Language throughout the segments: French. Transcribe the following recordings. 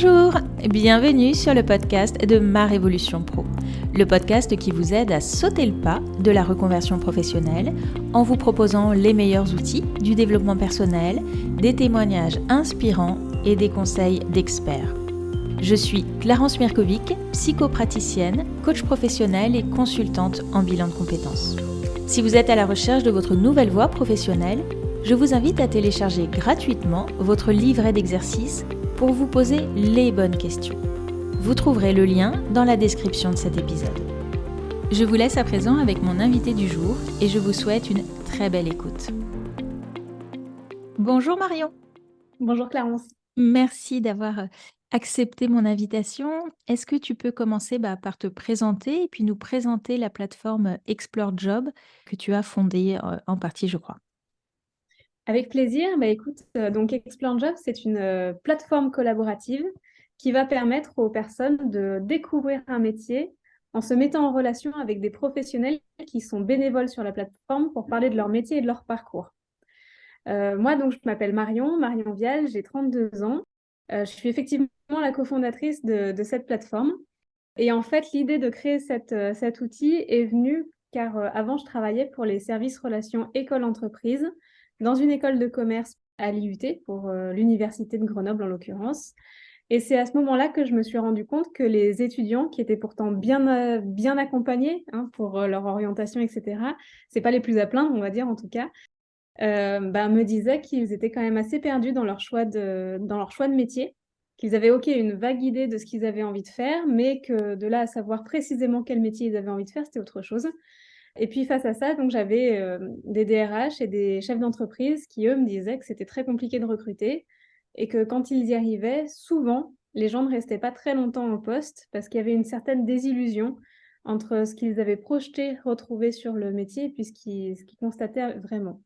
Bonjour, bienvenue sur le podcast de Ma Révolution Pro, le podcast qui vous aide à sauter le pas de la reconversion professionnelle en vous proposant les meilleurs outils du développement personnel, des témoignages inspirants et des conseils d'experts. Je suis Clarence Mirkovic, psychopraticienne, coach professionnelle et consultante en bilan de compétences. Si vous êtes à la recherche de votre nouvelle voie professionnelle, je vous invite à télécharger gratuitement votre livret d'exercices pour vous poser les bonnes questions. Vous trouverez le lien dans la description de cet épisode. Je vous laisse à présent avec mon invité du jour et je vous souhaite une très belle écoute. Bonjour Marion. Bonjour Clarence. Merci d'avoir accepté mon invitation. Est-ce que tu peux commencer par te présenter et puis nous présenter la plateforme Explore Job que tu as fondée en partie, je crois. Avec plaisir. Écoute, donc Explore Job, c'est une plateforme collaborative qui va permettre aux personnes de découvrir un métier en se mettant en relation avec des professionnels qui sont bénévoles sur la plateforme pour parler de leur métier et de leur parcours. Moi, donc, je m'appelle Marion Vial, j'ai 32 ans. Je suis effectivement la cofondatrice de cette plateforme. Et en fait, l'idée de créer cet outil est venue car avant, je travaillais pour les services relations école-entreprise dans une école de commerce à l'IUT, pour l'université de Grenoble en l'occurrence. Et c'est à ce moment-là que je me suis rendu compte que les étudiants, qui étaient pourtant bien accompagnés pour leur orientation, etc., c'est pas les plus à plaindre, on va dire en tout cas, me disaient qu'ils étaient quand même assez perdus dans leur choix de métier, qu'ils avaient une vague idée de ce qu'ils avaient envie de faire, mais que de là à savoir précisément quel métier ils avaient envie de faire, c'était autre chose. Et puis face à ça, donc j'avais des DRH et des chefs d'entreprise qui, eux, me disaient que c'était très compliqué de recruter et que quand ils y arrivaient, souvent, les gens ne restaient pas très longtemps en poste parce qu'il y avait une certaine désillusion entre ce qu'ils avaient projeté, retrouvé sur le métier et puis ce qu'ils constataient vraiment.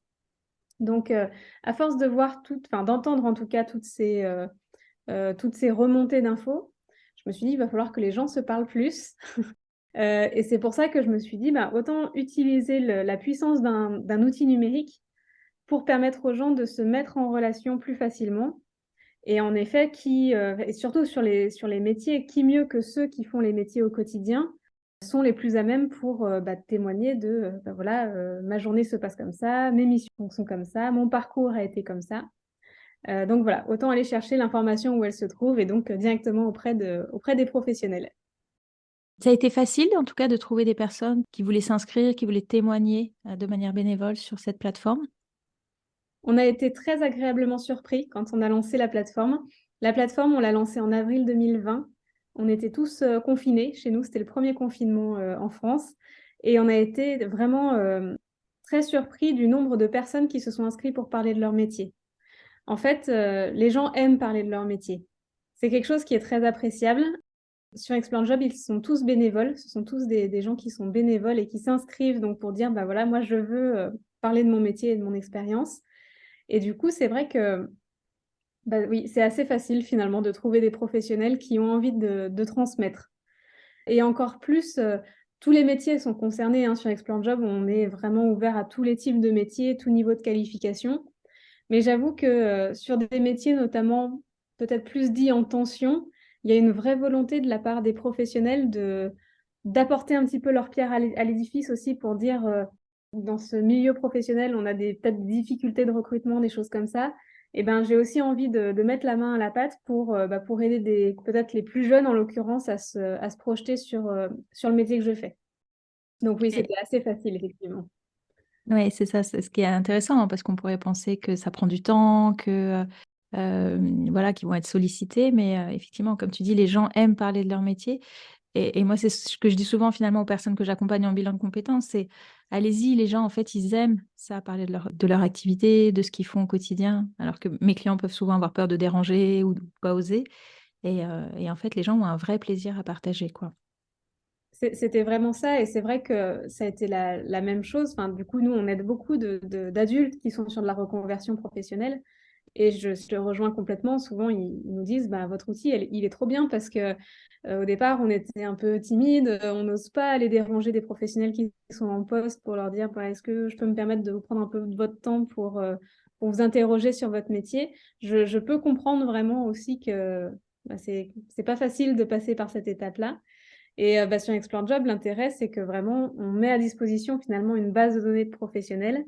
Donc, à force de voir d'entendre en tout cas toutes ces remontées d'infos, je me suis dit, il va falloir que les gens se parlent plus. Et c'est pour ça que je me suis dit, autant utiliser la puissance d'un outil numérique pour permettre aux gens de se mettre en relation plus facilement. Et en effet, et surtout sur les métiers, qui mieux que ceux qui font les métiers au quotidien sont les plus à même pour témoigner de ma journée se passe comme ça, mes missions sont comme ça, mon parcours a été comme ça. Donc voilà, autant aller chercher l'information où elle se trouve et donc directement auprès des professionnels. Ça a été facile, en tout cas, de trouver des personnes qui voulaient s'inscrire, qui voulaient témoigner de manière bénévole sur cette plateforme? On a été très agréablement surpris quand on a lancé la plateforme. La plateforme, on l'a lancée en avril 2020. On était tous confinés chez nous, c'était le premier confinement en France. Et on a été vraiment très surpris du nombre de personnes qui se sont inscrites pour parler de leur métier. En fait, les gens aiment parler de leur métier. C'est quelque chose qui est très appréciable. Sur Explore Job, ils sont tous bénévoles. Ce sont tous des gens qui sont bénévoles et qui s'inscrivent donc pour dire, moi je veux parler de mon métier et de mon expérience. Et du coup, c'est vrai que oui, c'est assez facile finalement de trouver des professionnels qui ont envie de transmettre. Et encore plus, tous les métiers sont concernés sur Explore Job. On est vraiment ouvert à tous les types de métiers, tout niveau de qualification. Mais j'avoue que sur des métiers notamment peut-être plus dits en tension, il y a une vraie volonté de la part des professionnels d'apporter un petit peu leur pierre à l'édifice aussi pour dire dans ce milieu professionnel, on a peut-être des difficultés de recrutement, des choses comme ça. Et j'ai aussi envie de mettre la main à la pâte pour aider peut-être les plus jeunes, en l'occurrence, à se projeter sur le métier que je fais. Donc oui, c'était assez facile, effectivement. Oui, c'est ça, c'est ce qui est intéressant, parce qu'on pourrait penser que ça prend du temps, que qu'ils vont être sollicités, mais effectivement, comme tu dis, les gens aiment parler de leur métier. Et moi, c'est ce que je dis souvent finalement aux personnes que j'accompagne en bilan de compétences, c'est allez-y, les gens, en fait, ils aiment ça, parler de leur activité, de ce qu'ils font au quotidien, alors que mes clients peuvent souvent avoir peur de déranger ou de pas oser. Et en fait, les gens ont un vrai plaisir à partager, quoi. C'était vraiment ça, et c'est vrai que ça a été la même chose. Du coup, nous, on aide beaucoup d'adultes qui sont sur de la reconversion professionnelle, et je te rejoins complètement. Souvent, ils nous disent, votre outil, il est trop bien parce que au départ, on était un peu timide, on n'ose pas aller déranger des professionnels qui sont en poste pour leur dire, est-ce que je peux me permettre de vous prendre un peu de votre temps pour vous interroger sur votre métier. Je peux comprendre vraiment aussi que C'est pas facile de passer par cette étape-là. Et sur Explore Job, l'intérêt, c'est que vraiment, on met à disposition finalement une base de données de professionnels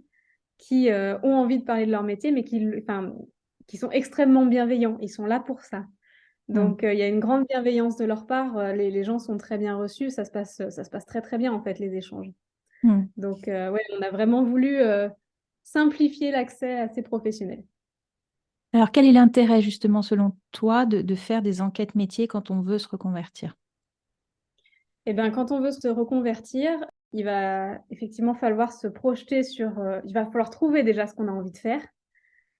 qui ont envie de parler de leur métier, mais qui sont extrêmement bienveillants. Ils sont là pour ça. Donc, il y a une grande bienveillance de leur part. Les gens sont très bien reçus. Ça se passe très, très bien, en fait, les échanges. Mm. Donc, ouais, on a vraiment voulu simplifier l'accès à ces professionnels. Alors, quel est l'intérêt justement selon toi de faire des enquêtes métiers quand on veut se reconvertir? Eh bien, quand on veut se reconvertir, il va effectivement falloir se projeter il va falloir trouver déjà ce qu'on a envie de faire.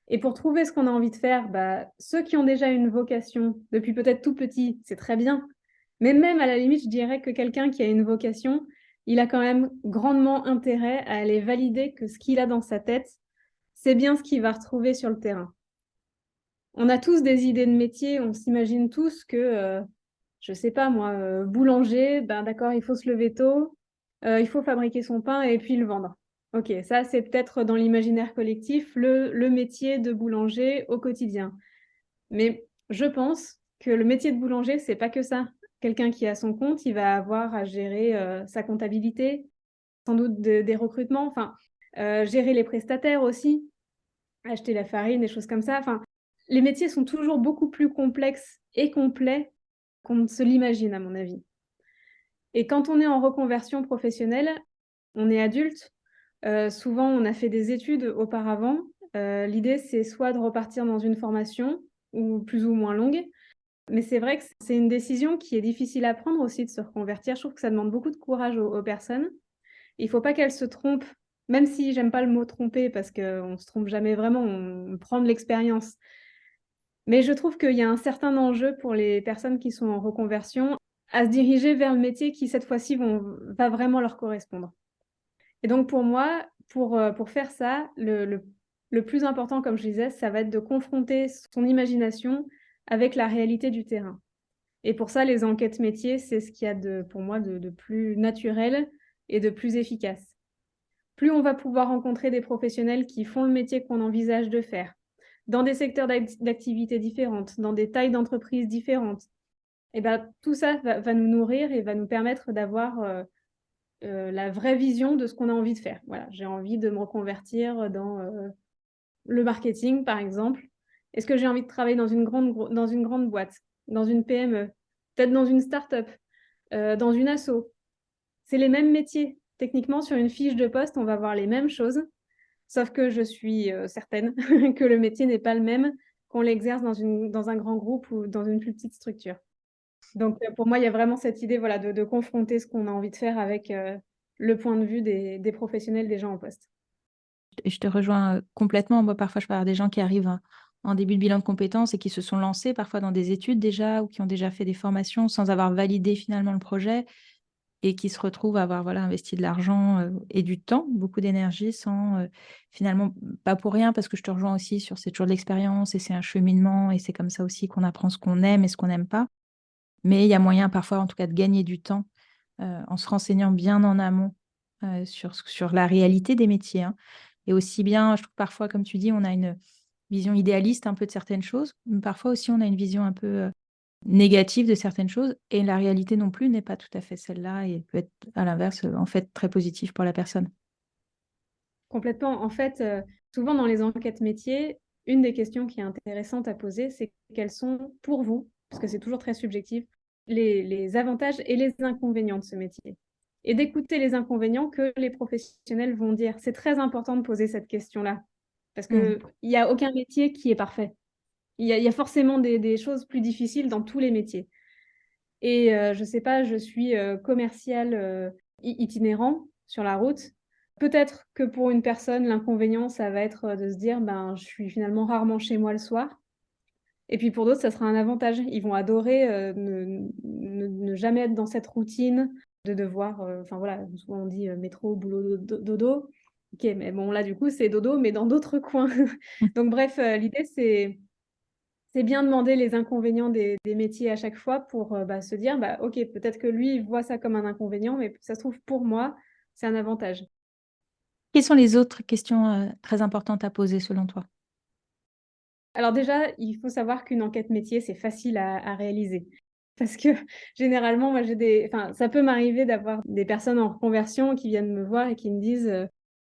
Et pour trouver ce qu'on a envie de faire, ceux qui ont déjà une vocation depuis peut-être tout petit, c'est très bien. Mais même à la limite, je dirais que quelqu'un qui a une vocation, il a quand même grandement intérêt à aller valider que ce qu'il a dans sa tête, c'est bien ce qu'il va retrouver sur le terrain. On a tous des idées de métier, on s'imagine tous que, je sais pas moi, boulanger, d'accord, il faut se lever tôt, il faut fabriquer son pain et puis le vendre. Ok, ça c'est peut-être dans l'imaginaire collectif le métier de boulanger au quotidien. Mais je pense que le métier de boulanger, c'est pas que ça. Quelqu'un qui a son compte, il va avoir à gérer sa comptabilité, sans doute des recrutements, enfin, gérer les prestataires aussi, acheter la farine, des choses comme ça. Enfin, les métiers sont toujours beaucoup plus complexes et complets qu'on ne se l'imagine, à mon avis. Et quand on est en reconversion professionnelle, on est adulte. Souvent, on a fait des études auparavant. L'idée, c'est soit de repartir dans une formation, ou plus ou moins longue. Mais c'est vrai que c'est une décision qui est difficile à prendre aussi de se reconvertir. Je trouve que ça demande beaucoup de courage aux personnes. Il ne faut pas qu'elles se trompent, même si j'aime pas le mot tromper, parce qu'on ne se trompe jamais vraiment, on prend de l'expérience. Mais je trouve qu'il y a un certain enjeu pour les personnes qui sont en reconversion à se diriger vers le métier qui, cette fois-ci, va vraiment leur correspondre. Et donc, pour moi, pour faire ça, le plus important, comme je disais, ça va être de confronter son imagination avec la réalité du terrain. Et pour ça, les enquêtes métiers, c'est ce qu'il y a pour moi de plus naturel et de plus efficace. Plus on va pouvoir rencontrer des professionnels qui font le métier qu'on envisage de faire, dans des secteurs d'activité différentes, dans des tailles d'entreprises différentes, et tout ça va nous nourrir et va nous permettre d'avoir la vraie vision de ce qu'on a envie de faire. Voilà, j'ai envie de me reconvertir dans le marketing, par exemple. Est-ce que j'ai envie de travailler dans une grande boîte, dans une PME, peut-être dans une start-up, dans une asso? C'est les mêmes métiers. Techniquement, sur une fiche de poste, on va voir les mêmes choses, sauf que je suis certaine que le métier n'est pas le même qu'on l'exerce dans un grand groupe ou dans une plus petite structure. Donc, pour moi, il y a vraiment cette idée, voilà, de confronter ce qu'on a envie de faire avec le point de vue des professionnels, des gens en poste. Et je te rejoins complètement. Moi, parfois, je parle à des gens qui arrivent en début de bilan de compétences et qui se sont lancés parfois dans des études déjà ou qui ont déjà fait des formations sans avoir validé finalement le projet et qui se retrouvent à avoir investi de l'argent et du temps, beaucoup d'énergie sans finalement, pas pour rien, parce que je te rejoins aussi sur c'est toujours de l'expérience et c'est un cheminement et c'est comme ça aussi qu'on apprend ce qu'on aime et ce qu'on n'aime pas. Mais il y a moyen parfois en tout cas de gagner du temps en se renseignant bien en amont sur la réalité des métiers, hein. Et aussi bien, je trouve parfois, comme tu dis, on a une vision idéaliste un peu de certaines choses, mais parfois aussi on a une vision un peu négative de certaines choses et la réalité non plus n'est pas tout à fait celle-là et peut être à l'inverse, en fait, très positive pour la personne. Complètement. En fait, souvent dans les enquêtes métiers, une des questions qui est intéressante à poser, c'est quels sont pour vous, parce que c'est toujours très subjectif, les avantages et les inconvénients de ce métier. Et d'écouter les inconvénients que les professionnels vont dire. C'est très important de poser cette question-là, parce qu'il n'y a aucun métier qui est parfait. Il y a forcément des choses plus difficiles dans tous les métiers. Et je ne sais pas, je suis commercial itinérant sur la route. Peut-être que pour une personne, l'inconvénient, ça va être de se dire, je suis finalement rarement chez moi le soir. Et puis pour d'autres, ça sera un avantage. Ils vont adorer ne jamais être dans cette routine de devoir, enfin voilà, souvent on dit métro, boulot, dodo. Ok, mais bon, là, du coup, c'est dodo, mais dans d'autres coins. Donc bref, l'idée, c'est bien demander les inconvénients des métiers à chaque fois pour se dire, ok, peut-être que lui, il voit ça comme un inconvénient, mais ça se trouve, pour moi, c'est un avantage. Quelles sont les autres questions très importantes à poser selon toi? Alors déjà, il faut savoir qu'une enquête métier, c'est facile à réaliser. Parce que généralement, moi, ça peut m'arriver d'avoir des personnes en reconversion qui viennent me voir et qui me disent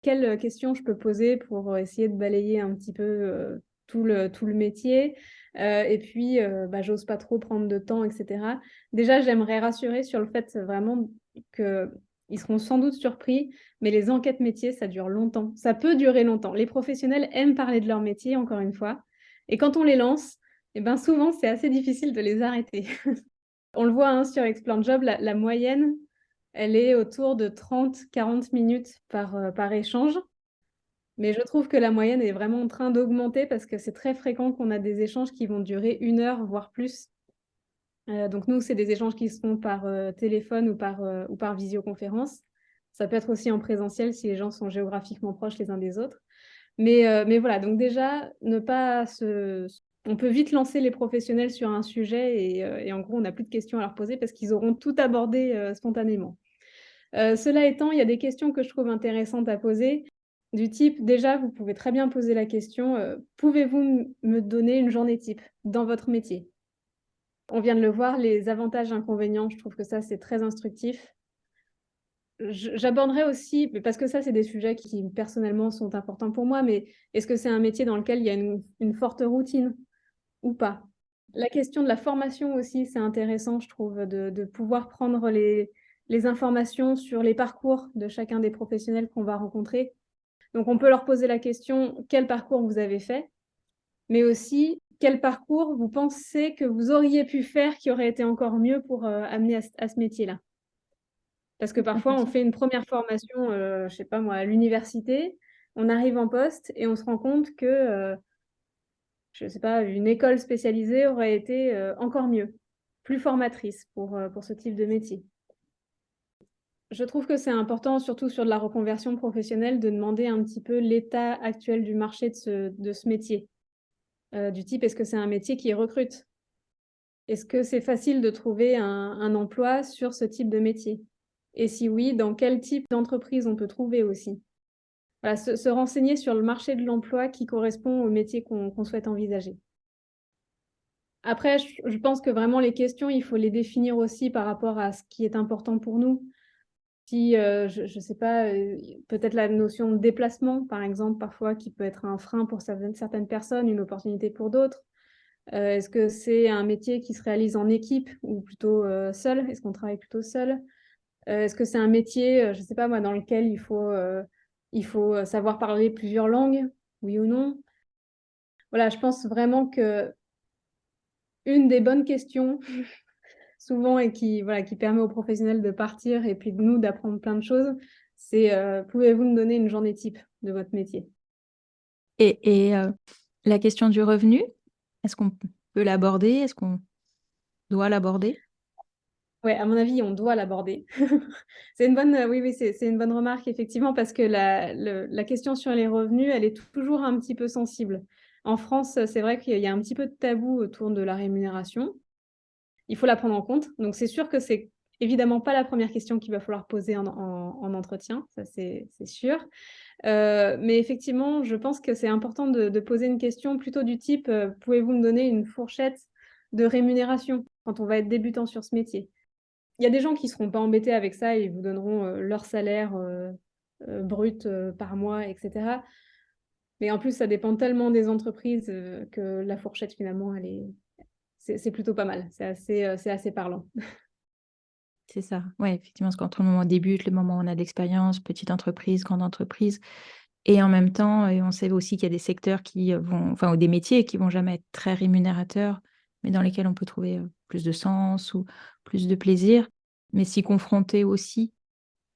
quelles questions je peux poser pour essayer de balayer un petit peu tout le métier. Et puis, j'ose pas trop prendre de temps, etc. Déjà, j'aimerais rassurer sur le fait vraiment qu'ils seront sans doute surpris, mais les enquêtes métiers, ça dure longtemps. Ça peut durer longtemps. Les professionnels aiment parler de leur métier, encore une fois. Et quand on les lance, eh ben souvent, c'est assez difficile de les arrêter. On le voit hein, sur Explore Job, la moyenne, elle est autour de 30-40 minutes par échange. Mais je trouve que la moyenne est vraiment en train d'augmenter parce que c'est très fréquent qu'on a des échanges qui vont durer 1 heure, voire plus. Donc nous, c'est des échanges qui se font par téléphone ou par visioconférence. Ça peut être aussi en présentiel si les gens sont géographiquement proches les uns des autres. Mais voilà, donc déjà, on peut vite lancer les professionnels sur un sujet et en gros, on n'a plus de questions à leur poser parce qu'ils auront tout abordé spontanément. Cela étant, il y a des questions que je trouve intéressantes à poser, du type, déjà, vous pouvez très bien poser la question, pouvez-vous me donner une journée type dans votre métier? On vient de le voir, les avantages, inconvénients, je trouve que ça, c'est très instructif. J'aborderai aussi, parce que ça, c'est des sujets qui personnellement sont importants pour moi, mais est-ce que c'est un métier dans lequel il y a une forte routine ou pas? La question de la formation aussi, c'est intéressant, je trouve, de pouvoir prendre les informations sur les parcours de chacun des professionnels qu'on va rencontrer. Donc, on peut leur poser la question, quel parcours vous avez fait? Mais aussi, quel parcours vous pensez que vous auriez pu faire qui aurait été encore mieux pour amener à ce métier-là? Parce que parfois, on fait une première formation, je sais pas moi, à l'université, on arrive en poste et on se rend compte que, je sais pas, une école spécialisée aurait été, encore mieux, plus formatrice pour ce type de métier. Je trouve que c'est important, surtout sur de la reconversion professionnelle, de demander un petit peu l'état actuel du marché de ce métier. Du type, est-ce que c'est un métier qui recrute? Est-ce que c'est facile de trouver un emploi sur ce type de métier? Et si oui, dans quel type d'entreprise on peut trouver aussi? Voilà, se renseigner sur le marché de l'emploi qui correspond au métier qu'on souhaite envisager. Après, je pense que vraiment les questions, il faut les définir aussi par rapport à ce qui est important pour nous. Si, je ne sais pas, peut-être la notion de déplacement, par exemple, parfois, qui peut être un frein pour certaines personnes, une opportunité pour d'autres. Est-ce que c'est un métier qui se réalise en équipe ou plutôt seul? Est-ce qu'on travaille plutôt seul? Est-ce que c'est un métier, je ne sais pas moi, dans lequel il faut savoir parler plusieurs langues, oui ou non? Voilà, je pense vraiment qu'une des bonnes questions souvent et qui permet aux professionnels de partir et puis de nous d'apprendre plein de choses, c'est pouvez-vous me donner une journée type de votre métier? Et la question du revenu, est-ce qu'on peut l'aborder? Est-ce qu'on doit l'aborder? Ouais, à mon avis, on doit l'aborder. C'est une bonne, oui, c'est une bonne remarque effectivement parce que la question sur les revenus, elle est toujours un petit peu sensible. En France, c'est vrai qu'il y a un petit peu de tabou autour de la rémunération. Il faut la prendre en compte. Donc c'est sûr que c'est évidemment pas la première question qu'il va falloir poser en entretien, ça c'est sûr. Mais effectivement, je pense que c'est important de poser une question plutôt du type, pouvez-vous me donner une fourchette de rémunération quand on va être débutant sur ce métier? Il y a des gens qui seront pas embêtés avec ça, ils vous donneront, leur salaire, brut, par mois et cetera. Mais en plus, ça dépend tellement des entreprises, que la fourchette finalement, c'est plutôt pas mal. C'est assez parlant. C'est ça. Ouais, effectivement, parce qu'entre le moment où on débute, le moment où on a de l'expérience, petite entreprise, grande entreprise, et en même temps, on sait aussi qu'il y a des secteurs qui ou des métiers qui vont jamais être très rémunérateurs, mais dans lesquels on peut trouver plus de sens ou plus de plaisir. Mais s'y confronter aussi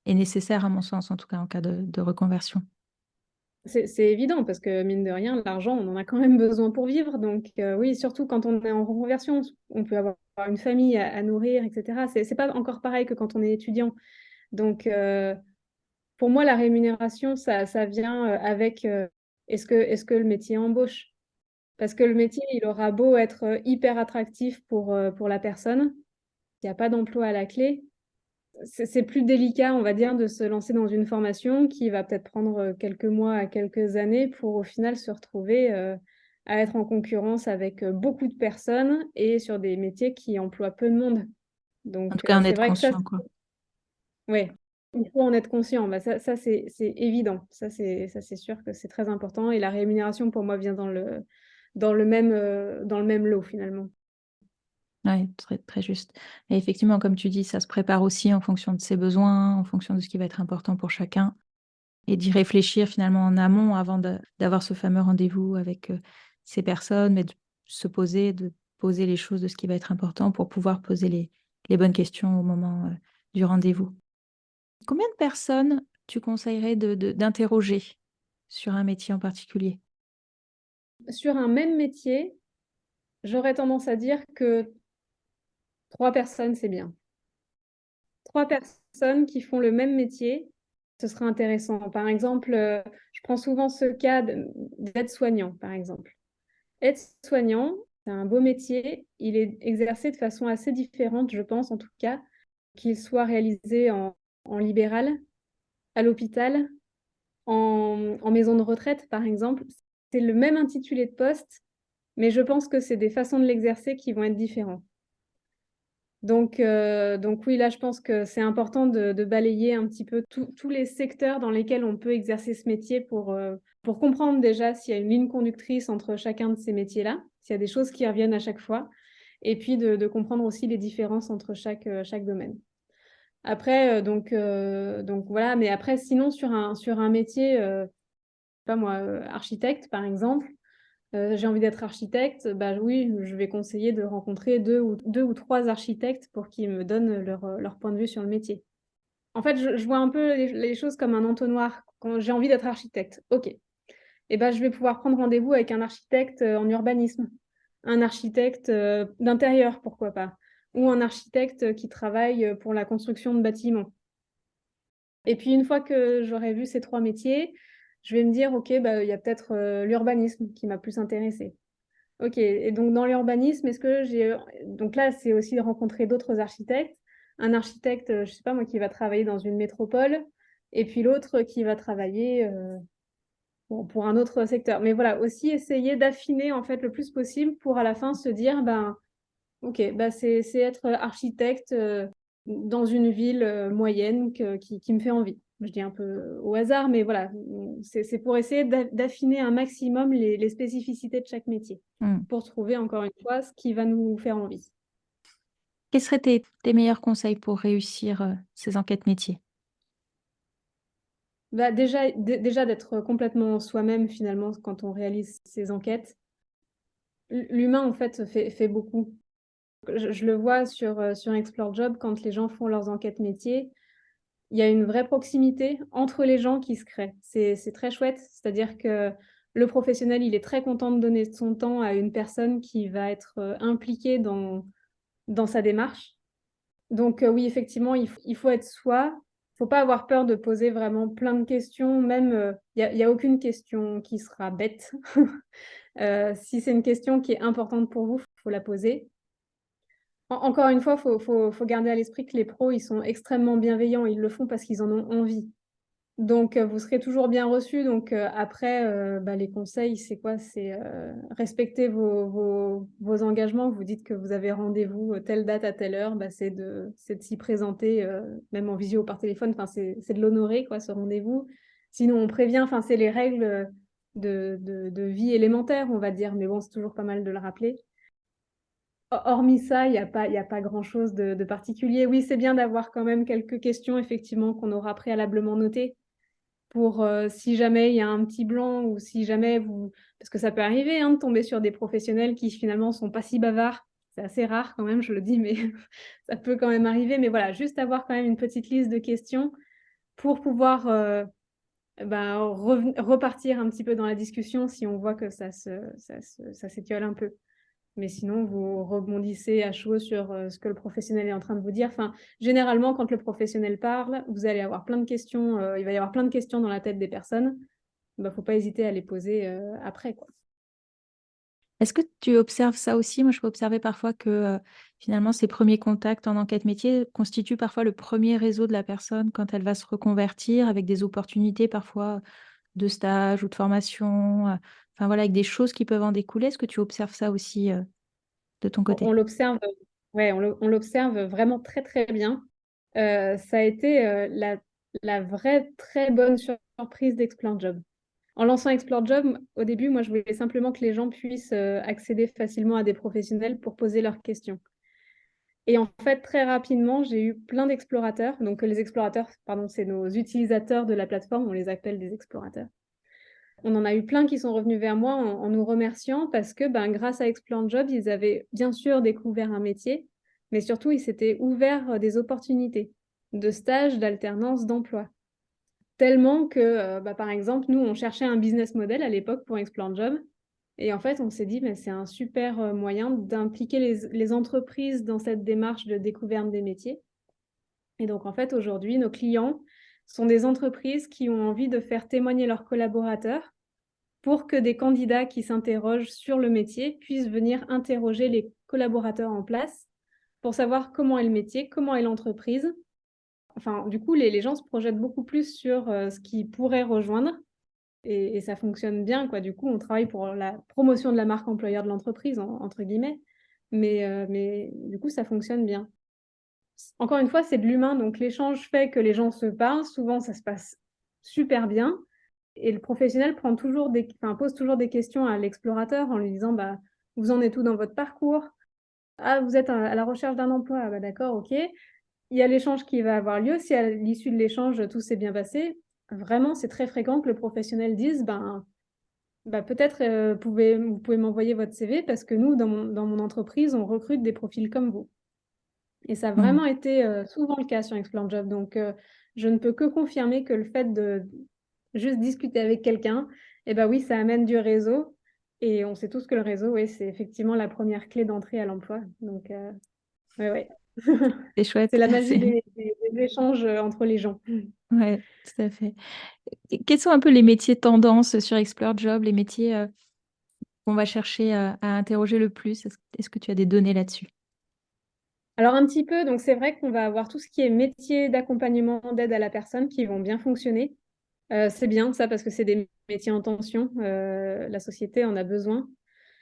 est nécessaire, à mon sens, en tout cas en cas de reconversion. C'est évident parce que mine de rien, l'argent, on en a quand même besoin pour vivre. Donc oui, surtout quand on est en reconversion, on peut avoir une famille à nourrir et cetera. C'est pas encore pareil que quand on est étudiant. Donc pour moi, la rémunération, ça vient, avec, est-ce que le métier embauche? Parce que le métier, il aura beau être, hyper attractif pour la personne, s'il y a pas d'emploi à la clé, c'est plus délicat, on va dire, de se lancer dans une formation qui va peut-être prendre, quelques mois à quelques années pour au final se retrouver, à être en concurrence avec beaucoup de personnes et sur des métiers qui emploient peu de monde. En Donc, tout cas, en c'est être vrai que ça, conscient, quoi. ouais, il faut en être conscient. Bah, ça c'est évident. Ça, c'est sûr que c'est très important. Et la rémunération, pour moi, vient dans le même lot, finalement. Ouais, très, très juste. Et effectivement, comme tu dis, ça se prépare aussi en fonction de ses besoins, en fonction de ce qui va être important pour chacun, et d'y réfléchir finalement en amont avant d'avoir ce fameux rendez-vous avec ces personnes, mais de poser les choses de ce qui va être important pour pouvoir poser les bonnes questions au moment du rendez-vous. Combien de personnes tu conseillerais d'interroger sur un métier en particulier? Sur un même métier, j'aurais tendance à dire que 3 personnes, c'est bien. 3 personnes qui font le même métier, ce serait intéressant. Par exemple, je prends souvent ce cas d'aide-soignant, par exemple. Aide-soignant, c'est un beau métier. Il est exercé de façon assez différente, je pense, en tout cas, qu'il soit réalisé en libéral, à l'hôpital, en maison de retraite, par exemple. C'est le même intitulé de poste, mais je pense que c'est des façons de l'exercer qui vont être différentes. Donc oui, là, je pense que c'est important de balayer un petit peu tous les secteurs dans lesquels on peut exercer ce métier pour comprendre déjà s'il y a une ligne conductrice entre chacun de ces métiers-là, s'il y a des choses qui reviennent à chaque fois, et puis de comprendre aussi les différences entre chaque domaine. Après, donc voilà, mais après, sinon, sur un métier, je sais pas moi, architecte, par exemple, j'ai envie d'être architecte, bah oui, je vais conseiller de rencontrer deux ou trois architectes pour qu'ils me donnent leur point de vue sur le métier. En fait, je vois un peu les choses comme un entonnoir. Quand j'ai envie d'être architecte, OK. Et ben, je vais pouvoir prendre rendez-vous avec un architecte en urbanisme, un architecte d'intérieur, pourquoi pas, ou un architecte qui travaille pour la construction de bâtiments. Et puis, une fois que j'aurai vu ces 3 métiers, je vais me dire: «OK, bah, il y a peut-être l'urbanisme qui m'a plus intéressée». OK, et donc dans l'urbanisme, est-ce que j'ai donc là, c'est aussi de rencontrer d'autres architectes. Un architecte, je sais pas moi, qui va travailler dans une métropole et puis l'autre qui va travailler, bon, pour un autre secteur. Mais voilà, aussi essayer d'affiner, en fait, le plus possible pour à la fin se dire: «Ben, OK, bah, c'est être architecte, dans une ville, moyenne qui me fait envie». Je dis un peu au hasard, mais voilà, c'est pour essayer d'affiner un maximum les spécificités de chaque métier, Mmh. pour trouver encore une fois ce qui va nous faire envie. Quels seraient tes meilleurs conseils pour réussir ces enquêtes métiers? Bah, déjà d'être complètement soi-même finalement quand on réalise ces enquêtes. L'humain en fait fait beaucoup. Je le vois sur Explore Job quand les gens font leurs enquêtes métiers. Il y a une vraie proximité entre les gens qui se crée. C'est très chouette, c'est-à-dire que le professionnel, il est très content de donner son temps à une personne qui va être, impliquée dans sa démarche. Donc oui, effectivement, il faut être soi. Il faut pas avoir peur de poser vraiment plein de questions, même, il y a aucune question qui sera bête. Si c'est une question qui est importante pour vous, faut la poser. Encore une fois, faut garder à l'esprit que les pros, ils sont extrêmement bienveillants. Ils le font parce qu'ils en ont envie. Donc vous serez toujours bien reçus. Donc après, bah, les conseils, c'est quoi? C'est, respecter vos engagements. Vous dites que vous avez rendez-vous, telle date à telle heure, bah, c'est de s'y présenter, même en visio ou par téléphone. Enfin, c'est de l'honorer quoi, ce rendez-vous. Sinon on prévient, enfin, c'est les règles, de vie élémentaires, on va dire, mais bon, c'est toujours pas mal de le rappeler. Hormis ça, il y a pas grand-chose de particulier. Oui, c'est bien d'avoir quand même quelques questions effectivement qu'on aura préalablement notées pour, si jamais il y a un petit blanc ou si jamais vous parce que ça peut arriver, hein, de tomber sur des professionnels qui finalement sont pas si bavards. C'est assez rare quand même, je le dis, mais ça peut quand même arriver. Mais voilà, juste avoir quand même une petite liste de questions pour pouvoir, ben, repartir un petit peu dans la discussion si on voit que ça s'étiole un peu. Mais sinon, vous rebondissez à chaud sur, ce que le professionnel est en train de vous dire. Enfin, généralement, quand le professionnel parle, vous allez avoir plein de questions, il va y avoir plein de questions dans la tête des personnes. Bah, faut pas hésiter à les poser, après, quoi. Est-ce que tu observes ça aussi? Moi, je peux observer parfois que, finalement, ces premiers contacts en enquête métier constituent parfois le premier réseau de la personne quand elle va se reconvertir avec des opportunités parfois de stage ou de formation, enfin voilà, avec des choses qui peuvent en découler. Est-ce que tu observes ça aussi de ton côté? On l'observe, ouais, on l'observe vraiment très très bien. Ça a été la vraie très bonne surprise d'Explore Job. En lançant Explore Job, au début, moi, je voulais simplement que les gens puissent accéder facilement à des professionnels pour poser leurs questions. Et en fait, très rapidement, j'ai eu plein d'explorateurs. Donc, les explorateurs, pardon, c'est nos utilisateurs de la plateforme, on les appelle des explorateurs. On en a eu plein qui sont revenus vers moi en nous remerciant parce que grâce à Explore Job, ils avaient bien sûr découvert un métier, mais surtout, ils s'étaient ouverts des opportunités de stage, d'alternance, d'emploi. Tellement que, par exemple, nous, on cherchait un business model à l'époque pour Explore Job. Et en fait, on s'est dit, mais c'est un super moyen d'impliquer les entreprises dans cette démarche de découverte des métiers. Et donc, en fait, aujourd'hui, nos clients sont des entreprises qui ont envie de faire témoigner leurs collaborateurs pour que des candidats qui s'interrogent sur le métier puissent venir interroger les collaborateurs en place pour savoir comment est le métier, comment est l'entreprise. Enfin, du coup, les gens se projettent beaucoup plus sur ce qu'ils pourraient rejoindre et ça fonctionne bien, quoi. Du coup, on travaille pour la promotion de la marque employeur de l'entreprise, entre guillemets, mais du coup, ça fonctionne bien. Encore une fois, c'est de l'humain, donc l'échange fait que les gens se parlent. Souvent, ça se passe super bien. Et le professionnel pose toujours des questions à l'explorateur en lui disant vous en êtes où dans votre parcours? Ah, vous êtes à la recherche d'un emploi? Ah, d'accord, ok. Il y a l'échange qui va avoir lieu. Si à l'issue de l'échange, tout s'est bien passé, vraiment, c'est très fréquent que le professionnel dise peut-être vous pouvez m'envoyer votre CV parce que nous, dans mon entreprise, on recrute des profils comme vous. Et ça a Mmh. vraiment été souvent le cas sur Explore Job. Donc, je ne peux que confirmer que le fait de juste discuter avec quelqu'un, oui, ça amène du réseau. Et on sait tous que le réseau, ouais, c'est effectivement la première clé d'entrée à l'emploi. Donc, ouais, ouais. C'est C'est chouette. la magie des échanges entre les gens. Ouais, tout à fait. Et quels sont un peu les métiers tendances sur Explore Job, les métiers qu'on va chercher à interroger le plus? Est-ce que tu as des données là-dessus? Alors un petit peu, donc c'est vrai qu'on va avoir tout ce qui est métier d'accompagnement, d'aide à la personne qui vont bien fonctionner. C'est bien ça parce que c'est des métiers en tension. La société en a besoin.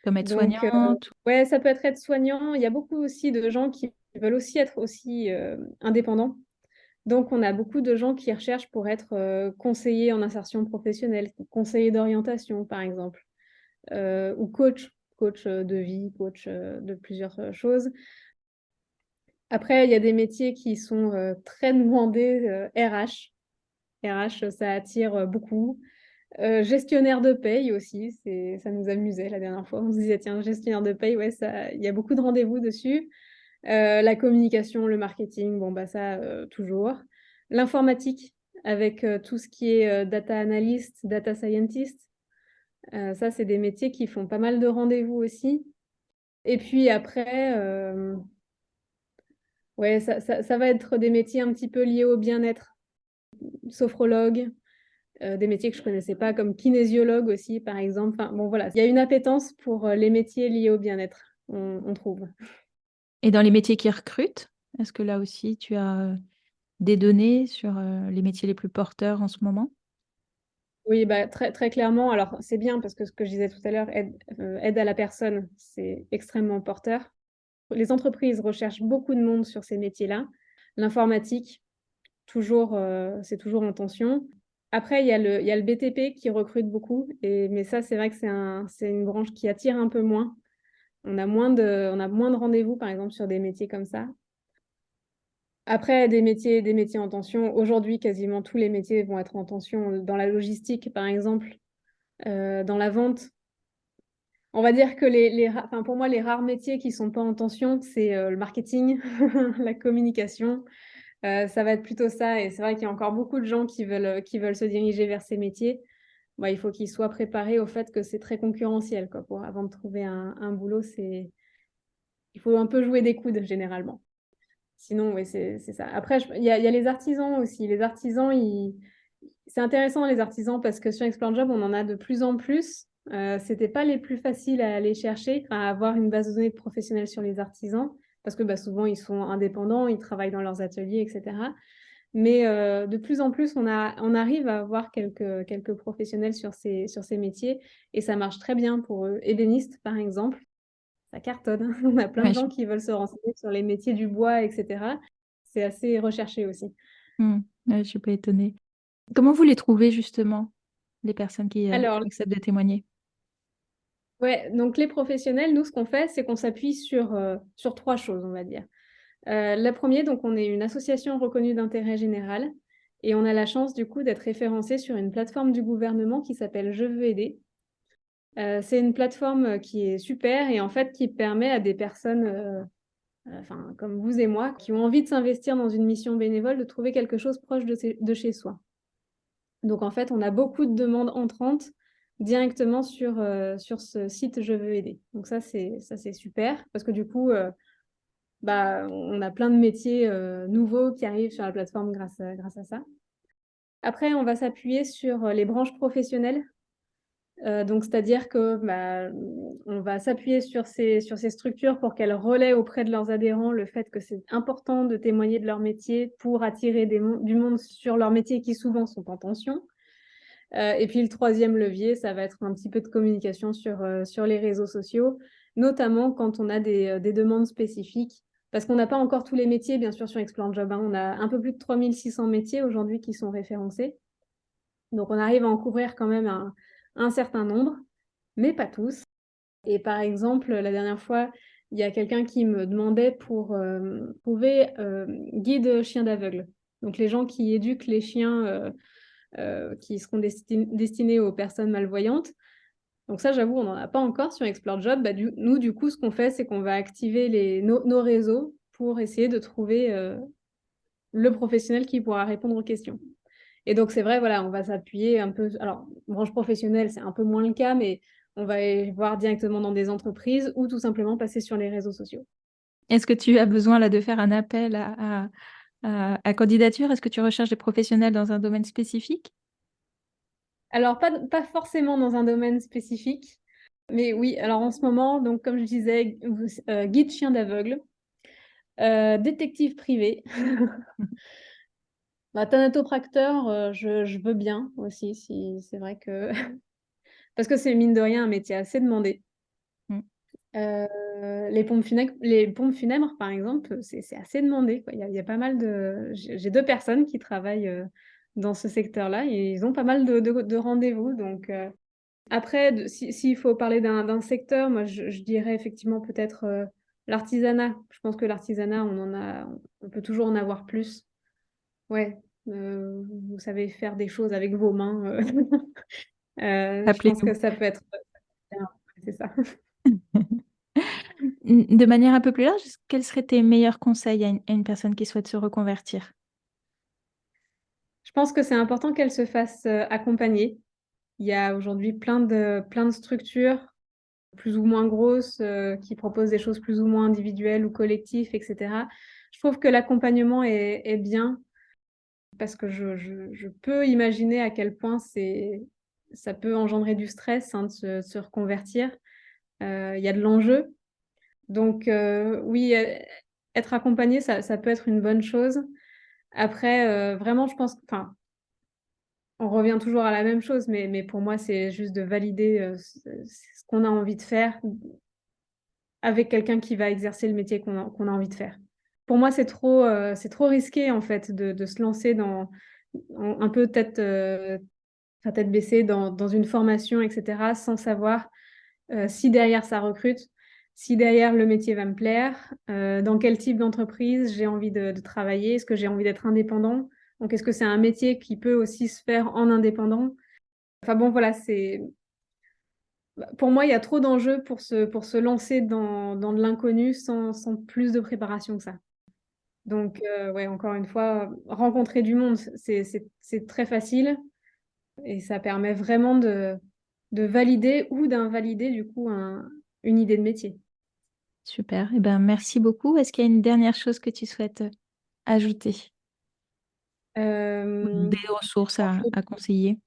Comme Donc, aide-soignante? ouais, ça peut être aide-soignant. Il y a beaucoup aussi de gens qui veulent aussi être aussi indépendants. Donc, on a beaucoup de gens qui recherchent pour être conseillers en insertion professionnelle, conseillers d'orientation, par exemple, ou coach de vie, coach de plusieurs choses. Après, il y a des métiers qui sont très demandés, RH. RH, ça attire beaucoup. Gestionnaire de paye aussi, ça nous amusait la dernière fois. On se disait, tiens, gestionnaire de paye, ouais, il y a beaucoup de rendez-vous dessus. La communication, le marketing, ça, toujours. L'informatique, avec tout ce qui est data analyst, data scientist. Ça, c'est des métiers qui font pas mal de rendez-vous aussi. Et puis après, ouais, ça va être des métiers un petit peu liés au bien-être. Sophrologue, des métiers que je ne connaissais pas, comme kinésiologue aussi, par exemple. Enfin, bon, voilà, il y a une appétence pour les métiers liés au bien-être, on trouve. Et dans les métiers qui recrutent, est-ce que là aussi tu as des données sur les métiers les plus porteurs en ce moment? Oui, très, très clairement. Alors, c'est bien parce que ce que je disais tout à l'heure, aide à la personne, c'est extrêmement porteur. Les entreprises recherchent beaucoup de monde sur ces métiers-là. L'informatique, c'est toujours en tension. Après, il y a le BTP qui recrute beaucoup, mais ça, c'est vrai que c'est une branche qui attire un peu moins. On a moins de rendez-vous, par exemple, sur des métiers comme ça. Après, des métiers en tension. Aujourd'hui, quasiment tous les métiers vont être en tension. Dans la logistique, par exemple, dans la vente. On va dire que pour moi, les rares métiers qui ne sont pas en tension, c'est le marketing, la communication. Ça va être plutôt ça. Et c'est vrai qu'il y a encore beaucoup de gens qui veulent se diriger vers ces métiers. Il faut qu'ils soient préparés au fait que c'est très concurrentiel, quoi. Avant de trouver un boulot, il faut un peu jouer des coudes, généralement. Sinon, oui, c'est ça. Après, il y a les artisans aussi. Les artisans, c'est intéressant, les artisans, parce que sur Explore Job, on en a de plus en plus. C'était pas les plus faciles à aller chercher, à avoir une base de données de professionnels sur les artisans, parce que souvent, ils sont indépendants, ils travaillent dans leurs ateliers, etc. Mais de plus en plus, on arrive à avoir quelques professionnels sur ces métiers et ça marche très bien pour eux. Ébéniste, par exemple, ça cartonne. On a plein de Ouais, gens qui veulent se renseigner sur les métiers du bois, etc. C'est assez recherché aussi. Ouais, je suis pas étonnée. Comment vous les trouvez justement, les personnes qui Alors, acceptent de témoigner? ouais, donc les professionnels, nous, ce qu'on fait, c'est qu'on s'appuie sur trois choses, on va dire. La première, donc on est une association reconnue d'intérêt général et on a la chance du coup d'être référencé sur une plateforme du gouvernement qui s'appelle Je veux aider. C'est une plateforme qui est super et en fait qui permet à des personnes enfin, comme vous et moi, qui ont envie de s'investir dans une mission bénévole, de trouver quelque chose proche de chez soi. Donc en fait, on a beaucoup de demandes entrantes directement sur ce site Je veux aider. Donc ça, c'est super parce que du coup, bah, on a plein de métiers nouveaux qui arrivent sur la plateforme grâce à ça. Après, on va s'appuyer sur les branches professionnelles. Donc, c'est-à-dire que bah, on va s'appuyer sur ces structures pour qu'elles relaient auprès de leurs adhérents le fait que c'est important de témoigner de leur métier pour attirer du monde sur leur métier qui souvent sont en tension. Et puis le troisième levier, ça va être un petit peu de communication sur les réseaux sociaux, notamment quand on a des demandes spécifiques. Parce qu'on n'a pas encore tous les métiers, bien sûr, sur Explore Job, hein. On a un peu plus de 3600 métiers aujourd'hui qui sont référencés. Donc, on arrive à en couvrir quand même un certain nombre, mais pas tous. Et par exemple, la dernière fois, il y a quelqu'un qui me demandait pour trouver guide chien d'aveugle. Donc, les gens qui éduquent les chiens qui seront destinés aux personnes malvoyantes. Donc ça, j'avoue, on n'en a pas encore sur Explore Job. Bah, nous, du coup, ce qu'on fait, c'est qu'on va activer nos réseaux pour essayer de trouver le professionnel qui pourra répondre aux questions. Et donc, c'est vrai, voilà, on va s'appuyer un peu. Alors, branche professionnelle, c'est un peu moins le cas, mais on va aller voir directement dans des entreprises ou tout simplement passer sur les réseaux sociaux. Est-ce que tu as besoin là de faire un appel à candidature? Est-ce que tu recherches des professionnels dans un domaine spécifique? Alors, pas forcément dans un domaine spécifique, mais oui, alors en ce moment, donc comme je disais, guide chien d'aveugle, détective privé, bah, thanatopracteur, je veux bien aussi, si c'est vrai que parce que c'est mine de rien un métier assez demandé. Mmh. Les pompes funèbres, par exemple, c'est assez demandé, quoi. Il y a pas mal de j'ai 2 personnes qui travaillent, dans ce secteur-là et ils ont pas mal de rendez-vous donc après s'il faut parler d'un secteur, moi je dirais effectivement peut-être, l'artisanat. Je pense que l'artisanat, on peut toujours en avoir plus. Ouais, vous savez faire des choses avec vos mains, je pense Appelez-nous. que ça peut être, bien, c'est ça. De manière un peu plus large, quels seraient tes meilleurs conseils à une personne qui souhaite se reconvertir? Je pense que c'est important qu'elle se fasse, accompagner. Il y a aujourd'hui plein de structures, plus ou moins grosses, qui proposent des choses plus ou moins individuelles ou collectives et cetera. Je trouve que l'accompagnement est bien parce que je peux imaginer à quel point ça peut engendrer du stress, hein, de se reconvertir. Il y a de l'enjeu. Donc oui, être accompagné, ça peut être une bonne chose. Après, vraiment, je pense enfin, on revient toujours à la même chose, mais pour moi, c'est juste de valider, ce qu'on a envie de faire avec quelqu'un qui va exercer le métier qu'on a envie de faire. Pour moi, c'est trop risqué, en fait, de se lancer un peu tête baissée dans une formation et cetera, sans savoir, si derrière ça recrute, si derrière le métier va me plaire, dans quel type d'entreprise j'ai envie de travailler. Est-ce que j'ai envie d'être indépendant? Donc est-ce que c'est un métier qui peut aussi se faire en indépendant? Enfin bon, voilà, pour moi, il y a trop d'enjeux pour se lancer dans de l'inconnu sans plus de préparation que ça. Donc ouais, encore une fois, rencontrer du monde, c'est très facile et ça permet vraiment de valider ou d'invalider du coup une idée de métier. Super, et ben, merci beaucoup. Est-ce qu'il y a une dernière chose que tu souhaites, ajouter? Ou Hem, des ressources à conseiller?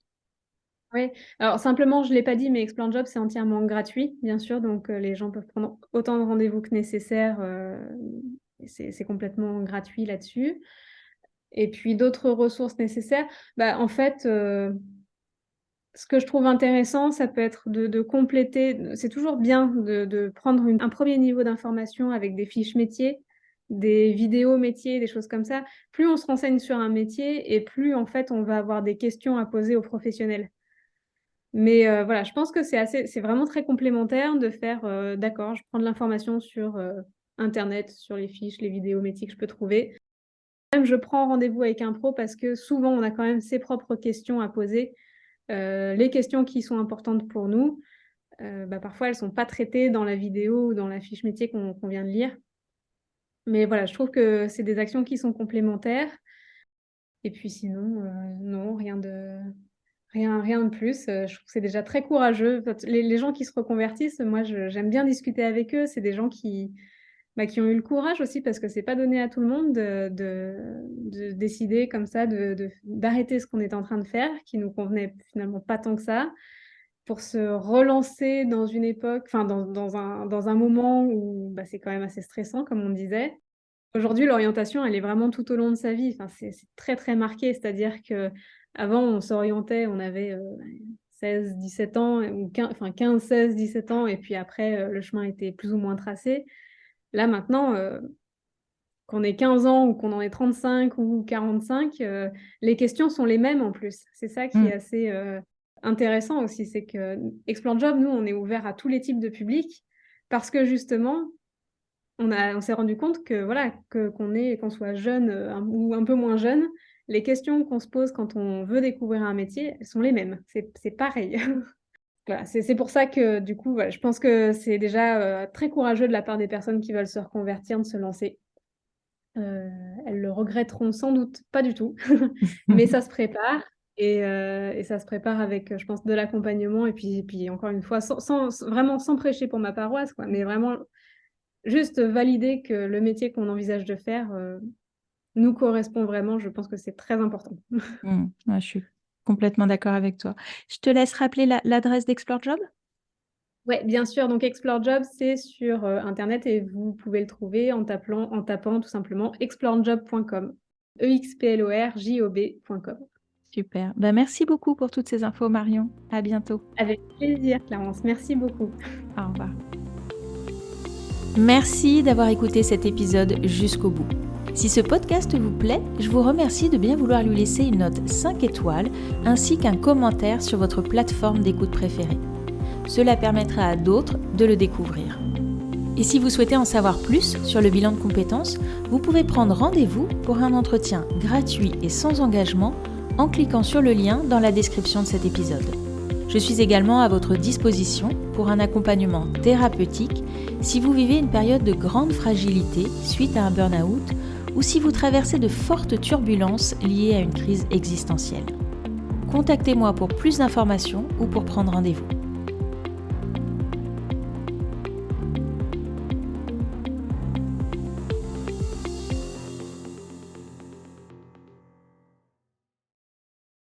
ouais, alors simplement, je ne l'ai pas dit, mais Explore Job, c'est entièrement gratuit, bien sûr, donc les gens peuvent prendre autant de rendez-vous que nécessaire, et c'est complètement gratuit là-dessus. Et puis d'autres ressources nécessaires, en fait, ce que je trouve intéressant, ça peut être de compléter, c'est toujours bien de prendre un premier niveau d'information avec des fiches métiers, des vidéos métiers, des choses comme ça. Plus on se renseigne sur un métier et plus, en fait, on va avoir des questions à poser aux professionnels. Mais voilà, je pense que c'est vraiment très complémentaire de faire, d'accord, je prends de l'information sur, internet, sur les fiches, les vidéos métiers que je peux trouver. Même je prends rendez-vous avec un pro parce que souvent on a quand même ses propres questions à poser. Les questions qui sont importantes pour nous, parfois elles sont pas traitées dans la vidéo ou dans la fiche métier qu'on vient de lire. Mais voilà, je trouve que c'est des actions qui sont complémentaires et puis sinon, non, rien de plus, je trouve que c'est déjà très courageux. Quand les gens qui se reconvertissent, moi j'aime bien discuter avec eux. C'est des gens qui ont eu le courage aussi parce que c'est pas donné à tout le monde de décider comme ça d'arrêter ce qu'on était en train de faire, qui nous convenait finalement pas tant que ça, pour se relancer dans une époque, enfin dans un moment où, c'est quand même assez stressant comme on disait. Aujourd'hui, l'orientation, elle est vraiment tout au long de sa vie. Enfin, c'est très, très marqué. C'est-à-dire qu'avant, on s'orientait, on avait 16-17 ans, ou 15-16-17 ans, et puis après, le chemin était plus ou moins tracé. Là, maintenant, qu'on ait 15 ans ou qu'on en ait 35 ou 45, les questions sont les mêmes en plus. C'est ça qui est assez intéressant aussi, c'est que Explore Job, nous, on est ouvert à tous les types de publics parce que justement, on s'est rendu compte que voilà, qu'on soit jeune ou un peu moins jeune, les questions qu'on se pose quand on veut découvrir un métier, elles sont les mêmes. C'est pareil. Voilà, c'est pour ça que du coup, voilà, je pense que c'est déjà très courageux de la part des personnes qui veulent se reconvertir, de se lancer. Elles le regretteront sans doute pas du tout, mais ça se prépare et ça se prépare avec, je pense, de l'accompagnement et puis encore une fois, vraiment sans prêcher pour ma paroisse, quoi, mais vraiment juste valider que le métier qu'on envisage de faire, nous correspond vraiment. Je pense que c'est très important. Ouais, je suis complètement d'accord avec toi. Je te laisse rappeler l'adresse d'Explore Job? Ouais, bien sûr, donc Explore Job, c'est sur, internet et vous pouvez le trouver en tapant tout simplement explorejob.com, explorjob.com. Super. Merci beaucoup pour toutes ces infos, Marion. À bientôt. Avec plaisir, Clarence. Merci beaucoup. Au revoir. Merci d'avoir écouté cet épisode jusqu'au bout. Si ce podcast vous plaît, je vous remercie de bien vouloir lui laisser une note 5 étoiles ainsi qu'un commentaire sur votre plateforme d'écoute préférée. Cela permettra à d'autres de le découvrir. Et si vous souhaitez en savoir plus sur le bilan de compétences, vous pouvez prendre rendez-vous pour un entretien gratuit et sans engagement en cliquant sur le lien dans la description de cet épisode. Je suis également à votre disposition pour un accompagnement thérapeutique si vous vivez une période de grande fragilité suite à un burn-out ou si vous traversez de fortes turbulences liées à une crise existentielle. Contactez-moi pour plus d'informations ou pour prendre rendez-vous.